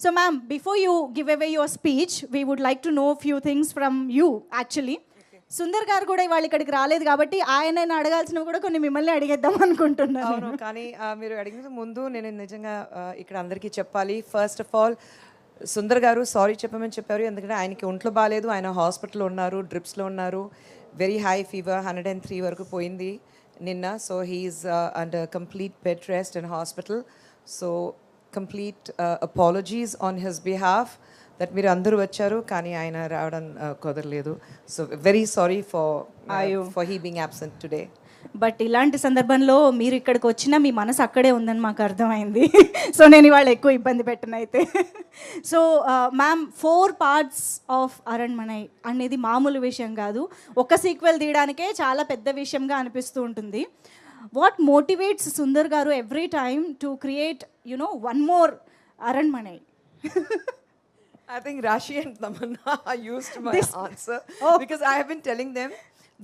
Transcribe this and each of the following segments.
So, ma'am, before you give away your speech, we would like to know a few things from you, actually. Sundar గారు కూడా ఇవాళ ఇక్కడికి రాలేదు కాబట్టి ఆయన అడగాల్సినవి కూడా కొన్ని మిమ్మల్ని అడిగేద్దాం అనుకుంటున్నాను. అవును, కానీ మీరు అడిగిన ముందు నేను నిజంగా ఇక్కడ అందరికీ చెప్పాలి. ఫస్ట్ ఆఫ్ ఆల్ సుందర్ గారు సారీ చెప్పమని చెప్పారు, ఎందుకంటే ఆయనకి ఒంట్లో బాగాలేదు, ఆయన హాస్పిటల్లో ఉన్నారు, డ్రిప్స్లో ఉన్నారు, వెరీ హై ఫీవర్ 103 వరకు పోయింది నిన్న. So he is under complete bed rest in hospital. So complete apologies on his behalf that మీరు అందరూ వచ్చారు కానీ ఆయన రావడం కుదరలేదు. So very sorry for he being absent today. But ఇలాంటి సందర్భంలో మీరు ఇక్కడికి వచ్చినా మీ మనసు అక్కడే ఉందని మాకు అర్థమైంది. సో నేను ఇవాళ ఎక్కువ ఇబ్బంది పెట్టను అయితే. So ma'am, 4 parts of Aranmanai అనేది మామూలు విషయం కాదు. ఒక సీక్వెల్ తీయడానికే చాలా పెద్ద విషయంగా అనిపిస్తూ ఉంటుంది. వాట్ మోటివేట్స్ సుందర్ గారు every time to create one more Aranmanai? I think Rashi and Tamanna used my answer because I have been telling them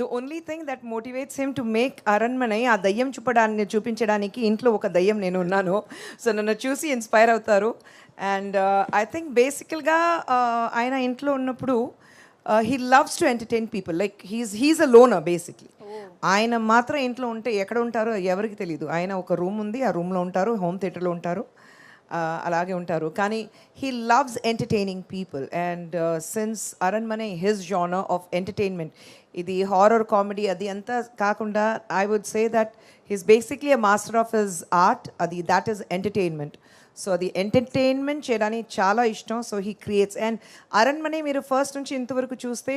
the only thing that motivates him to make Aranmanai ఆ దయ్యం చూపించడానికి ఇంట్లో ఒక దయ్యం నేను ఉన్నాను. So నన్ను చూసి ఇన్స్పైర్ అవుతారు. అండ్ ఐ థింక్ బేసికల్గా ఆయన ఇంట్లో ఉన్నప్పుడు he loves to entertain people. Like he's a లోనర్ basically. ఆయన మాత్రం ఇంట్లో ఉంటే ఎక్కడ ఉంటారో ఎవరికి తెలియదు. ఆయన ఒక రూమ్ ఉంది, ఆ రూమ్లో ఉంటారు, హోమ్ థియేటర్లో ఉంటారు, అలాగే ఉంటారు. కానీ he loves entertaining people. And since Aranmanai his genre of entertainment, ఇది హారర్ కామెడీ అది అంతా కాకుండా I would say that he's basically a master of his art. That is entertainment. So అది ఎంటర్టైన్మెంట్ చేయడానికి చాలా ఇష్టం. So he creates. And Aranmanai మీరు first నుంచి ఇంతవరకు చూస్తే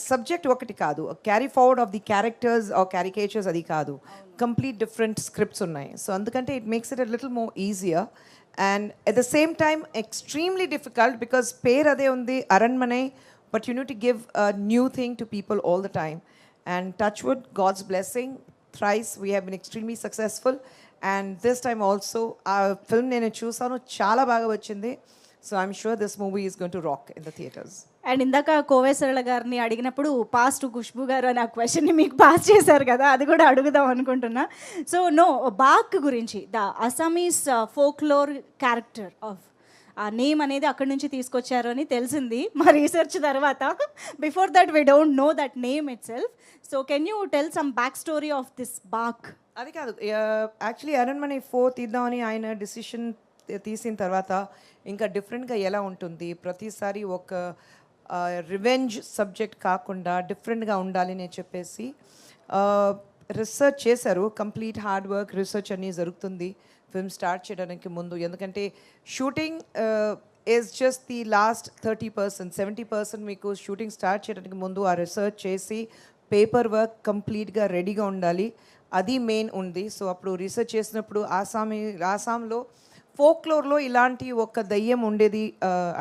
సబ్జెక్ట్ ఒకటి కాదు, carry forward of the characters or caricatures అది కాదు, కంప్లీట్ డిఫరెంట్ స్క్రిప్ట్స్ ఉన్నాయి. సో అందుకంటే it makes it a little more easier and at the same time extremely difficult because పేరు అదే ఉంది Aranmanai, but you need to give a new thing to people all the time. And touch wood, God's blessing, thrice we have been extremely successful. And this time also ఆ film నేను చూసాను, చాలా బాగా వచ్చింది. So I'm sure this movie is going to rock in the theatres. And ఇందాక కోవేశ్వరల గారిని అడిగినప్పుడు pass to Khushbu గారు అని ఆ క్వశ్చన్ని మీకు పాస్ చేశారు కదా, అది కూడా అడుగుదాం అనుకుంటున్నా. సో బాక్ గురించి, the Assamese folklore character of a name అనేది అక్కడి నుంచి తీసుకొచ్చారు అని తెలిసింది మా రీసెర్చ్ తర్వాత. Before that we don't know that name itself. So can you tell some back story of this Baak? అది కాదు, యాక్చువల్లీ అరణ్మనై 4 తీద్దామని ఆయన డిసిషన్ తీసిన తర్వాత ఇంకా డిఫరెంట్గా ఎలా ఉంటుంది, ప్రతిసారి ఒక రివెంజ్ సబ్జెక్ట్ కాకుండా డిఫరెంట్గా ఉండాలి అని చెప్పేసి రీసెర్చ్ చేశారు. కంప్లీట్ హార్డ్ వర్క్ రీసెర్చ్ అన్నీ జరుగుతుంది ఫిల్మ్ స్టార్ట్ చేయడానికి ముందు. ఎందుకంటే shooting is just the last 30%, 70% మీకు షూటింగ్ స్టార్ట్ చేయడానికి ముందు ఆ రీసెర్చ్ చేసి పేపర్ వర్క్ కంప్లీట్గా రెడీగా ఉండాలి, అది మెయిన్ ఉంది. సో అప్పుడు రీసెర్చ్ చేసినప్పుడు ఆసాంలో ఫోక్లోర్లో ఇలాంటి ఒక దయ్యం ఉండేది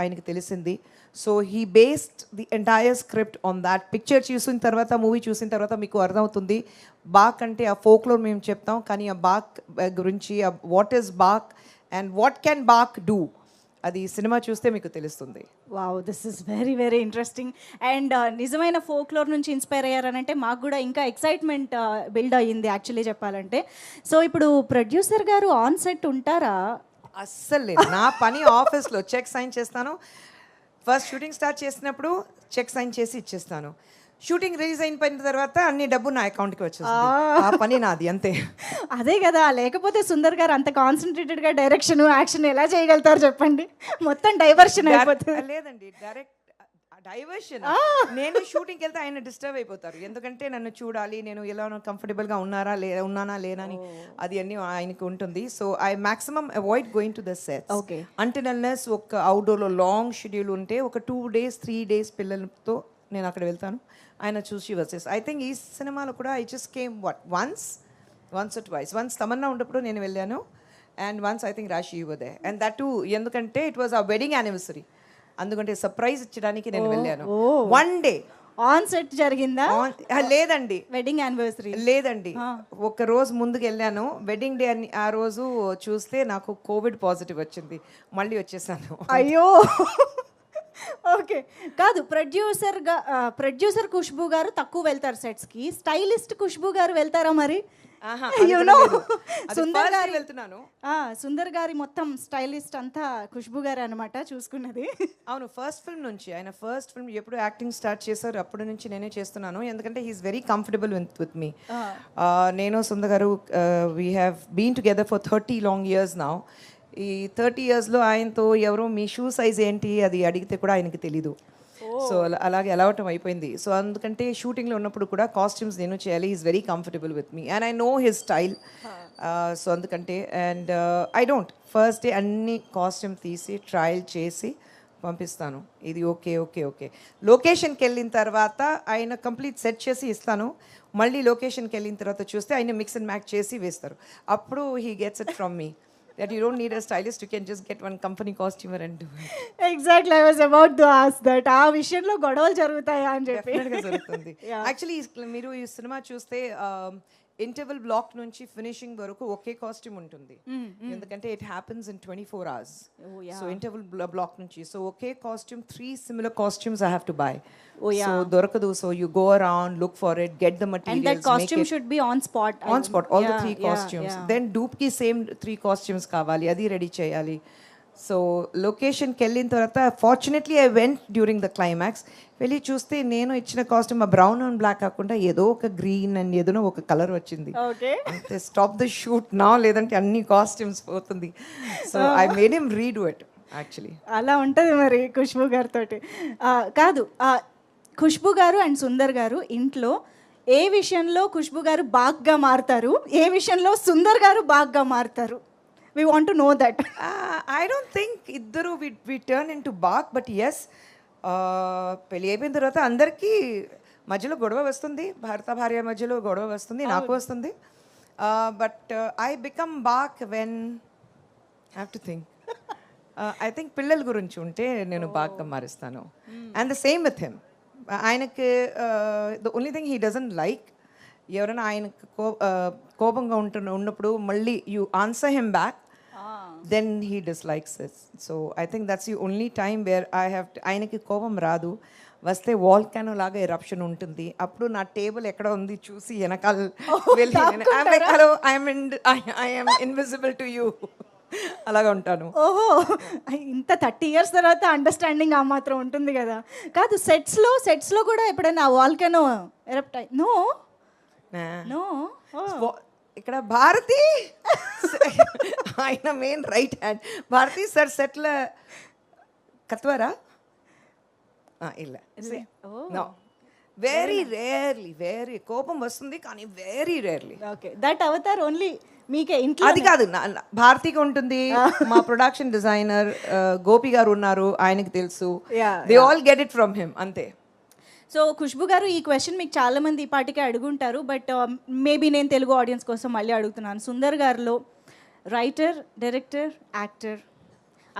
ఆయనకి తెలిసింది. So he based the entire script on that. Picture చూసిన తర్వాత, మూవీ చూసిన తర్వాత మీకు అర్థమవుతుంది బాక్ అంటే ఆ ఫోక్లోర్ మేము చెప్తాం, కానీ ఆ బాక్ గురించి what is Baak and what can Baak do అది సినిమా చూస్తే మీకు తెలుస్తుంది. Wow, this is very very interesting. And నిజమైన ఫోక్లోర్ నుంచి ఇన్స్పైర్ అయ్యారనంటే మాకు కూడా ఇంకా ఎక్సైట్మెంట్ బిల్డ్ అయ్యింది యాక్చువల్లీ చెప్పాలంటే. సో ఇప్పుడు ప్రొడ్యూసర్ గారు ఆన్ సెట్ ఉంటారా? అస్సలు లేదు. నా పని ఆఫీస్లో చెక్ సైన్ చేస్తాను. ఫస్ట్ షూటింగ్ స్టార్ట్ చేసినప్పుడు చెక్ సైన్ చేసి ఇచ్చేస్తాను. షూటింగ్ రిలీజ్ అయిపోయిన తర్వాత అన్ని డబ్బు నా అకౌంట్కి వచ్చేస్తుంది. ఆ పని నాది అంతే. అదే కదా, లేకపోతే సుందర్ గారు అంత కాన్సన్ట్రేటెడ్గా డైరెక్షన్ యాక్షన్ ఎలా చేయగలుగుతారు చెప్పండి? మొత్తం డైవర్షన్ అయిపోతుంది. లేదండి, డైరెక్ట్ డైవర్షన్. నేను షూటింగ్కి వెళ్తే ఆయన డిస్టర్బ్ అయిపోతారు, ఎందుకంటే నన్ను చూడాలి, నేను ఎలా కంఫర్టబుల్గా ఉన్నానా లేనా అని అది అన్నీ ఆయనకు ఉంటుంది. So I maximum avoid going to the sets. Until unless ఒక అవుట్డోర్లో లాంగ్ షెడ్యూల్ ఉంటే ఒక 2 days 3 days పిల్లలతో నేను అక్కడ వెళ్తాను, ఆయన చూసి వచ్చేసి. ఐ థింక్ ఈ సినిమాలో కూడా I just came once or twice. Once Tamannaah ఉన్నప్పుడు నేను వెళ్ళాను, and once I think Raashi you were there. And that too ఎందుకంటే it was a wedding anniversary, అందుకంటే సర్ప్రైజ్ ఇచ్చడానికి నేను వెళ్ళాను. 1 day ఆన్ సెట్ జరిగిందా? లేదండి, వెడ్డింగ్ యానివర్సరీ లేదండి, ఒక రోజు ముందుకు వెళ్ళాను. వెడ్డింగ్ డే అని ఆ రోజు చూస్తే నాకు కోవిడ్ పాజిటివ్ వచ్చింది, మళ్ళీ వచ్చేసాను. అయ్యో, ఓకే. కాదు ప్రొడ్యూసర్ ఖుష్బూ గారు తక్కువ వెళ్తారు సెట్స్కి, స్టైలిస్ట్ ఖుష్బూ గారు వెళ్తారా మరి? You know, సుందర్ గారి వెళ్తున్నాను. సుందర్ గారి మొత్తం స్టైలిస్ట్ అంతా ఖుష్బూ గారు అనమాట చూసుకున్నది. అవును, ఫస్ట్ ఫిల్మ్ నుంచి ఆయన ఫస్ట్ ఫిల్మ్ ఎప్పుడు యాక్టింగ్ స్టార్ట్ చేశారు అప్పటి నుంచి నేనే చేస్తున్నాను, ఎందుకంటే he's very comfortable with me. నేను సుందర్ గారు we have been together for 30 long years now. ఈ 30 yearsలో ఆయనతో ఎవరో మీ షూ సైజ్ ఏంటి అది అడిగితే కూడా ఆయనకి తెలీదు. సో అలాగే అలవాటం అయిపోయింది. సో అందుకంటే షూటింగ్లో ఉన్నప్పుడు కూడా కాస్ట్యూమ్స్ నేను చేయాలి. Is very comfortable with me and I know his style. So అందుకంటే and I don't first day అన్ని కాస్ట్యూమ్ తీసి ట్రయల్ చేసి పంపిస్తాను. ఇది ఓకే ఓకే ఓకే. లొకేషన్కి వెళ్ళిన తర్వాత ఆయన కంప్లీట్ సెట్ చేసి ఇస్తాను. మళ్ళీ లొకేషన్కి వెళ్ళిన తర్వాత చూస్తే ఆయన మిక్స్ అండ్ మ్యాచ్ చేసి వేస్తారు. అప్పుడు he gets it from me. That you don't need a stylist, you can just get one company costumer and do it. Exactly, I was about to ask that. ఆ విషయంలో గొడవలు జరుగుతాయా అని చెప్పి. డెఫినెట్గా జరుగుతుంది. యాక్చువల్లీ మీరు ఈ సినిమా చూస్తే ఇంటర్వెల్ బ్లాక్ నుంచి ఫినిషింగ్ వరకు ఒకే కాస్ట్యూమ్ ఉంటుంది, ఎందుకంటే it happens in 24 hours. So interval block నుంచి సో ఒకే costume 3 similar costumes I have to buy. So దొరకదు. So you go around, look for it, get the materials, and that costume should be on spot. All the 3 costumes. Then dupe ki same 3 costumes కావాలి, అది ready చేయాలి. So లొకేషన్కి వెళ్ళిన తర్వాత fortunately I went during the climax. వెళ్ళి చూస్తే నేను ఇచ్చిన కాస్ట్యూమ్ బ్రౌన్ అండ్ బ్లాక్ కాకుండా ఏదో ఒక గ్రీన్ అండ్ ఏదో ఒక కలర్ వచ్చింది. అంతే, స్టాప్ ద షూట్ నా, లేదంటే అన్ని కాస్ట్యూమ్స్ పోతుంది. So I made him redo it actually. అలా ఉంటుంది మరి ఖుష్బూ గారితో. కాదు, ఖుష్బూ గారు అండ్ సుందర్ గారు ఇంట్లో ఏ విషయంలో ఖుష్బూ గారు బాగ్గా మారుతారు, ఏ విషయంలో సుందర్ గారు బాగ్గా మారుతారు? We want to know that. I don't think iddaru we turn into bark, but yes, పెళ్ళి అయిపోయిన తర్వాత అందరికీ మధ్యలో గొడవ వస్తుంది, భర్త భార్య మధ్యలో గొడవ వస్తుంది, నాకు వస్తుంది. But I become back when I have to think. I think పిల్లల గురించి ఉంటే నేను బాగా మారుస్తాను. And the same with him. ఆయనకి the only thing he doesn't like, ఎవరైనా ఆయనకు కోపంగా ఉన్నప్పుడు మళ్ళీ you answer him back, then he dislikes it. So I think that's the only time where I have. ఆయనకి కోపం రాదు, వస్తే వాల్కానో లాగా ఎరప్షన్ ఉంటుంది. అప్పుడు నా టేబుల్ ఎక్కడ ఉంది చూసి వెనకాల వెళ్ళి hello I'm invisible to you అలాగా ఉంటాను. ఓహో, ఇంత 30 years తర్వాత అండర్స్టాండింగ్ ఆ మాత్రం ఉంటుంది కదా. కాదు, సెట్స్లో కూడా ఎప్పుడైనా వాల్కానో ఎరప్ట్ అయ్యి? నో. ఇక్కడ భారతి ఆయన main right hand. Bharathi sir సెట్ల కత్వరా ಇಲ್ಲ. నో, వెరీ రేర్లీ, వెరీ కోపం వస్తుంది కానీ very rarely. Okay, that Avatar only మీకే ఇంట్లో. అది కాదు, భారతికి ఉంటుంది. మా ప్రొడక్షన్ డిజైనర్ గోపి గారు ఉన్నారు, ఆయనకి తెలుసు. They all get it from him, అంతే. సో ఖుష్బూ గారు, ఈ క్వశ్చన్ మీకు చాలామంది ఈ పాటికే అడుగుంటారు, బట్ మేబీ నేను తెలుగు ఆడియన్స్ కోసం మళ్ళీ అడుగుతున్నాను. సుందర్ గారిలో writer, director, actor,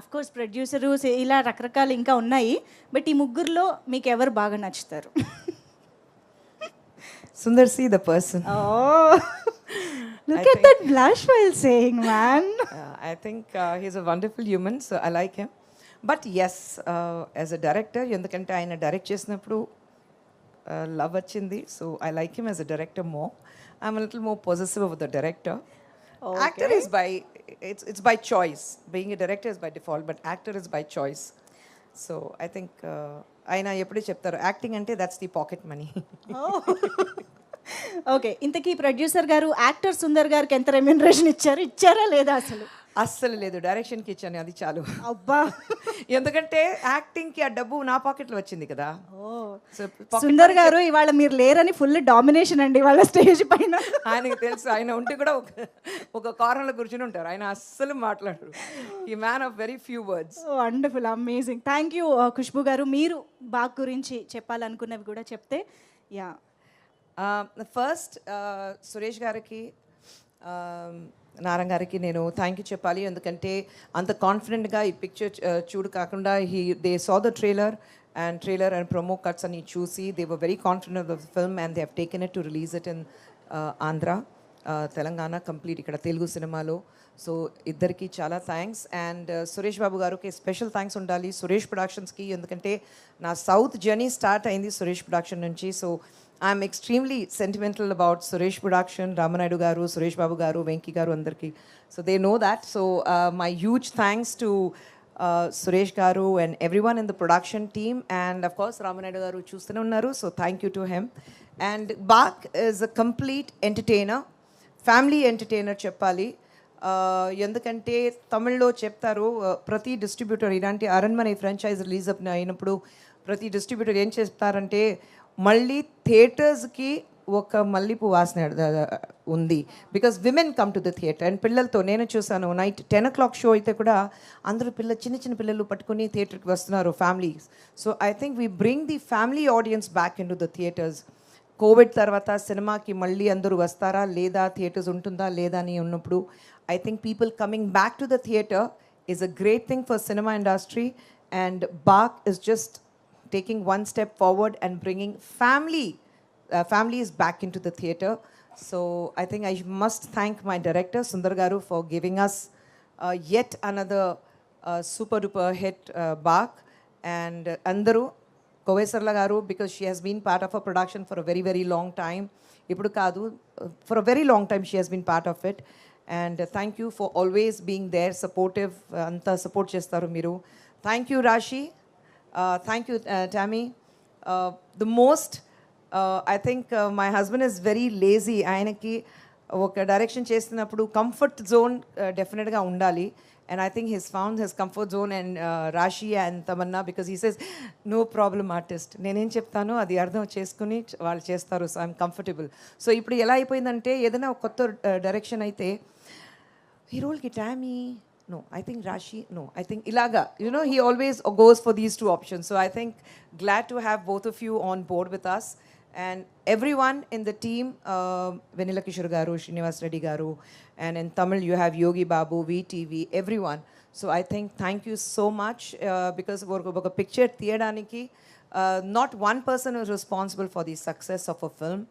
of course producer, ఇలా రకరకాలు ఇంకా ఉన్నాయి, బట్ ఈ ముగ్గురులో మీకు ఎవరు బాగా నచ్చుతారు? Sundar see the person. Look at that blush while saying, man. I think he's a wonderful human, so I like him. But yes, as a director, ఎందుకంటే ఆయన డైరెక్ట్ చేసినప్పుడు లవ్ వచ్చింది. So I like him as a director more. I'm a little more possessive of the director. Actor is by, it's by choice. Being a director is by default, but actor is by choice. So I think ఆయన ఎప్పుడూ చెప్తారు, acting అంటే that's the pocket money. Okay, ఇంతకీ producer గారు actor Sundar గారికి ఎంత remuneration ఇచ్చారా లేదా? అస్సలు లేదు, డైరెక్షన్కి ఇచ్చాను, అది చాలు. అబ్బా, ఎందుకంటే యాక్టింగ్కి ఆ డబ్బు నా పాకెట్లో వచ్చింది కదా. సుందర్ గారు ఇవాళ మీరు లేరని ఫుల్ డామినేషన్ అండి వాళ్ళ స్టేజ్ పైన. ఆయనకి తెలుసు, ఆయన ఉంటే కూడా ఒక కార్నర్లో కూర్చొని ఉంటారు, ఆయన అస్సలు మాట్లాడరు. ఈ man of very few words. Wonderful, amazing. Thank you Khushbu గారు. మీరు బాగ్ గురించి చెప్పాలనుకున్నవి కూడా చెప్తే. యా, ఫస్ట్ సురేష్ గారికి, నారాయణ గారికి నేను థ్యాంక్ యూ చెప్పాలి. ఎందుకంటే అంత కాన్ఫిడెంట్గా ఈ పిక్చర్ చూడు కాకుండా they saw the trailer and promo cuts అని చూసి they were very confident of the film and they have taken it to release it in Andhra. Telangana complete ఇక్కడ తెలుగు సినిమాలో. సో ఇద్దరికి చాలా థ్యాంక్స్. అండ్ సురేష్ బాబు గారికి స్పెషల్ థ్యాంక్స్ ఉండాలి, సురేష్ ప్రొడక్షన్స్కి. ఎందుకంటే నా సౌత్ జర్నీ స్టార్ట్ అయింది సురేష్ ప్రొడక్షన్ నుంచి. So I'm extremely sentimental about Suresh production, Ramanaidu garu, Suresh Babu garu, Venky garu అందరికీ. So they know that. So my huge thanks to Suresh garu and everyone in the production team. And of course Ramanaidu garu చూస్తూనే ఉన్నారు. So thank you to him. And Baak is a complete entertainer, family entertainer చెప్పాలి. ఎందుకంటే తమిళ్లో చెప్తారు, ప్రతి distributor ఇలాంటి Aranmanai franchise release అయినప్పుడు ప్రతి డిస్ట్రిబ్యూటర్ ఏం చేస్తారంటే మళ్ళీ థియేటర్స్కి ఒక మల్లెపూ వాసన ఉంది. Because women come to the theatre. And పిల్లలతో నేను చూసాను, నైట్ 10 o'clock షో అయితే కూడా అందరూ చిన్న చిన్న పిల్లలు పట్టుకుని థియేటర్కి వస్తున్నారు, families. So I think we bring the family audience back in to the theatres. Covid తర్వాత సినిమాకి మళ్ళీ అందరూ వస్తారా లేదా, థియేటర్స్ ఉంటుందా లేదా అని ఉన్నప్పుడు I think people coming back to the theatre is a great thing for cinema industry. And Baak is just taking one step forward and bringing families back into the theatre. So I think I must thank my director Sundar Garu for giving us yet another super duper hit, Bak. And Andaru Kovesarla Garu, because she has been part of a production for a very very long time. Ippudu kadu, for a very long time she has been part of it. And thank you for always being there, supportive, anta support chestaru meeru. Thank you Rashi. Thank you, Tammy. The most, I think my husband is very lazy. ఆయనకి ఒక direction చేస్తున్నప్పుడు comfort zone డెఫినెట్గా ఉండాలి. And I think his found his comfort zone and Raashi and Tamannaah, because he says no problem artist, నేనేం చెప్తానో అది అర్థం చేసుకుని వాళ్ళు చేస్తారు. So I'm comfortable. సో ఇప్పుడు ఎలా అయిపోయిందంటే ఏదైనా కొత్త డైరెక్షన్ అయితే ఈ రోల్కి Tommy, no, I think Rashi, no, I think Ilaga. You know, he always goes for these two options. So I think glad to have both of you on board with us. And everyone in the team, Vanilla Kishore Garu, Srinivas Reddy Garu, and in Tamil you have Yogi Babu, VTV, everyone. So I think thank you so much, because a picture theyadaniki, not one person is responsible for the success of a film.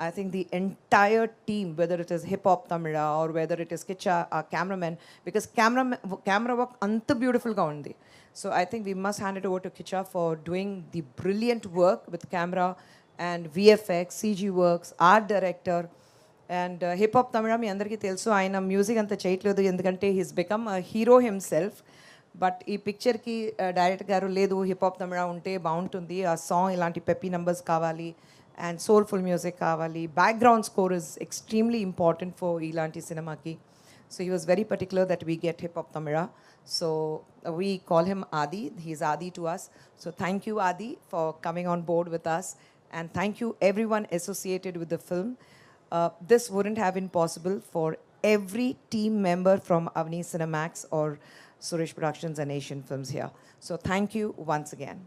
I think the entire team, whether it is Hip Hop Tamila or whether it is Kicha, our cameraman, because camera work anta beautiful ga undi. So I think we must hand it over to Kicha for doing the brilliant work with camera and VFX, CG works, art director. And Hip Hop Tamila mi andarki telusu ayana music anta cheyatledu endukante he's become a hero himself. But ఈ పిక్చర్కి director గారు లేదు hip hop తమిళ ఉంటే బాగుంటుంది, ఆ song ఇలాంటి peppy numbers కావాలి and soulful music కావాలి, background score is extremely important for ఇలాంటి సినిమాకి. So he was very particular that we get hip hop Tamizha. So we call him Aadhi, he's Aadhi to us. So thank you Aadhi for coming on board with us, and thank you everyone associated with the film. This wouldn't have been possible for every team member from Avni Cinemax or Suresh Productions and Asian Films here. So thank you once again.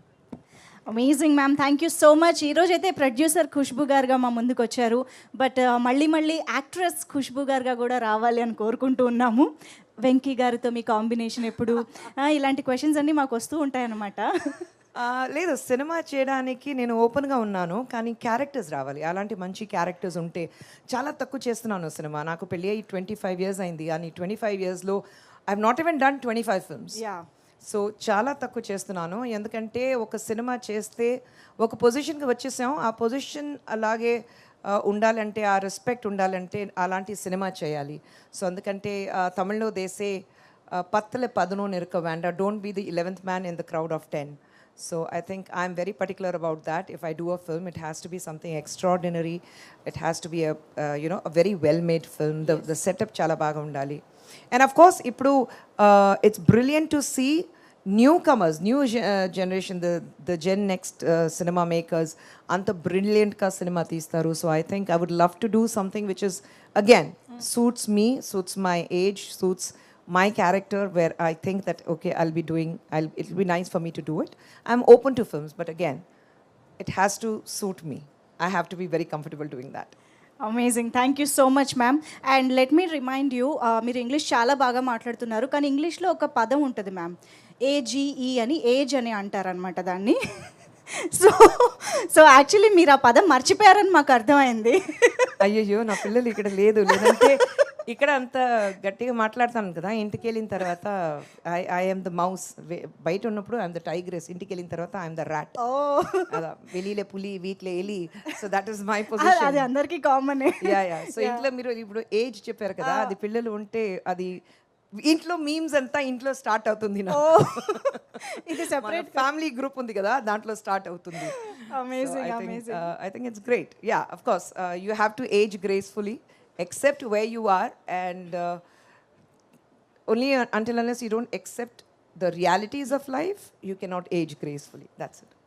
Amazing ma'am, thank you so much. ఈరోజు అయితే producer Khushbu గారుగా మా ముందుకు వచ్చారు, but మళ్ళీ actress Khushbu గారుగా కూడా రావాలి అని కోరుకుంటూ ఉన్నాము. వెంకీ గారితో మీ కాంబినేషన్ ఎప్పుడు, ఇలాంటి క్వశ్చన్స్ అన్నీ మాకు వస్తూ ఉంటాయన్నమాట. లేదు, సినిమా చేయడానికి నేను ఓపెన్గా ఉన్నాను, కానీ క్యారెక్టర్స్ రావాలి. అలాంటి మంచి క్యారెక్టర్స్ ఉంటే చాలా తక్కువ చేస్తున్నాను సినిమా. నాకు పెళ్ళి అయ్యి 25 years అయింది, కానీ 25 yearsలో I have not even done 25 films. సో చాలా తక్కువ చేస్తున్నాను, ఎందుకంటే ఒక సినిమా చేస్తే ఒక పొజిషన్కి వచ్చేసాం, ఆ పొజిషన్ అలాగే ఉండాలంటే, ఆ రెస్పెక్ట్ ఉండాలంటే అలాంటి సినిమా చేయాలి. సో అందుకంటే తమిళ్లో దేసే పత్తలే పదను నిరక వేండా, don't be the 11th man in the crowd of 10. So I think I'm very particular about that. If I do a film, it has to be something extraordinary. It has to be a very well-made film. The setup chala baga undali. And of course, ippudu it's brilliant to see newcomers, new generation, the Gen Next cinema makers, anta brilliant ka cinema teestaru. So I think I would love to do something which is again suits me, suits my age, suits my character, where I think that okay, it'll be nice for me to do it. I'm open to films, but again, it has to suit me. I have to be very comfortable doing that. Amazing, thank you so much ma'am. And let me remind you, మీరు English చాలా బాగా మాట్లాడుతున్నారు, కానీ ఇంగ్లీష్లో ఒక పదం ఉంటుంది ma'am, AGE అని, ఏజ్ అని అంటారనమాట దాన్ని. సో సో యాక్చువల్లీ మీరు ఆ పదం మర్చిపోయారని మాకు అర్థమైంది. అయ్యయ్యో నా పిల్లలు ఇక్కడ లేదంటే ఇక్కడ అంత గట్టిగా మాట్లాడతాను కదా, ఇంటికి వెళ్ళిన తర్వాత ఐఎమ్ ద మౌస్, బయట ఉన్నప్పుడు ఐఎమ్ ద టైగ్రెస్, ఇంటికి వెళ్ళిన తర్వాత ఐఎమ్ ద ర్యాట్. ఓ అలా వెళ్ళిలే పులి వీటిలో ఎలి, సో దట్ ఈస్ మై అది పొజిషన్. అందరికీ కామనే. యా సో ఇంట్లో మీరు ఇప్పుడు ఏజ్ చెప్పారు కదా, అది పిల్లలు ఉంటే అది ఇంట్లో మీమ్స్ అంతా ఇంట్లో స్టార్ట్ అవుతుంది. ఇది సెపరేట్ ఫ్యామిలీ గ్రూప్ ఉంది కదా, దాంట్లో స్టార్ట్ అవుతుంది. Amazing amazing. I think it's great. Yeah, of course. You have to age gracefully, accept where you are, and only until unless you don't accept the realities of life, you cannot age gracefully. That's it.